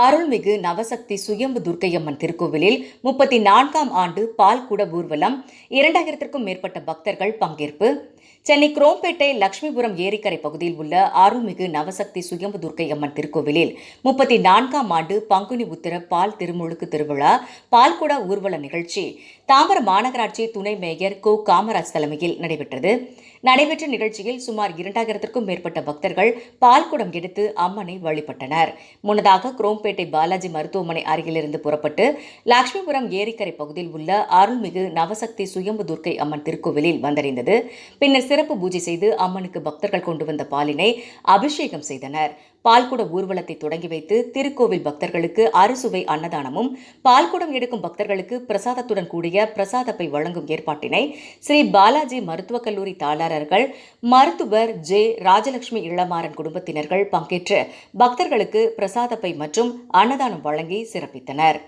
அருள்மிகு நவசக்தி சுயம்பு துர்க்கையம்மன் திருக்கோவிலில் 34ஆம் ஆண்டு பால்குட ஊர்வலம் 2000க்கும் மேற்பட்ட பக்தர்கள் பங்கேற்பு. சென்னை குரோம்பேட்டை லட்சுமிபுரம் ஏரிக்கரை பகுதியில் உள்ள அருள்மிகு நவசக்தி சுயம்பு துர்க்கையம்மன் திருக்கோவிலில் 34ஆம் ஆண்டு பங்குனி உத்திர பால் திருமுழுக்கு திருவிழா பால்குட ஊர்வல நிகழ்ச்சி தாம்பரம் மாநகராட்சி துணை மேயர் கோ காமராஜ் தலைமையில் நடைபெற்றது. நடைபெற்ற நிகழ்ச்சியில் சுமார் 2000க்கும் மேற்பட்ட பக்தர்கள் பால்குடம் எடுத்து அம்மனை வழிபட்டனர். முன்னதாக குரோம்பேட்டை பாலாஜி மருத்துவமனை அருகிலிருந்து புறப்பட்டு லட்சுமிபுரம் ஏரிக்கரை பகுதியில் உள்ள அருள்மிகு நவசக்தி சுயம்பு துர்க்கை அம்மன் திருக்கோவிலில் வந்தடைந்தது. பின்னர் சிறப்பு பூஜை செய்து அம்மனுக்கு பக்தர்கள் கொண்டு வந்த பாலினை அபிஷேகம் செய்தனர். பால்குட ஊர்வலத்தை தொடங்கி வைத்து திருக்கோவில் பக்தர்களுக்கு அறுசுவை அன்னதானமும், பால்குடம் எடுக்கும் பக்தர்களுக்கு பிரசாதத்துடன் கூடிய பிரசாதப்பை வழங்கும் ஏற்பாட்டினை ஸ்ரீ பாலாஜி மருத்துவக் கல்லூரி தாளாளர்கள் மருத்துவர் ஜே ராஜலட்சுமி இளமாறன் குடும்பத்தினர்கள் பங்கேற்று பக்தர்களுக்கு பிரசாதப்பை மற்றும் அன்னதானம் வழங்கி சிறப்பித்தனர்.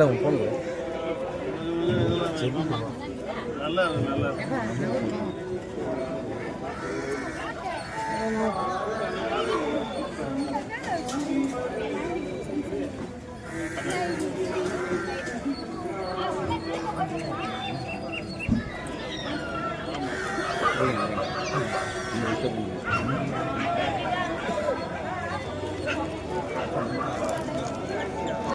நல்லா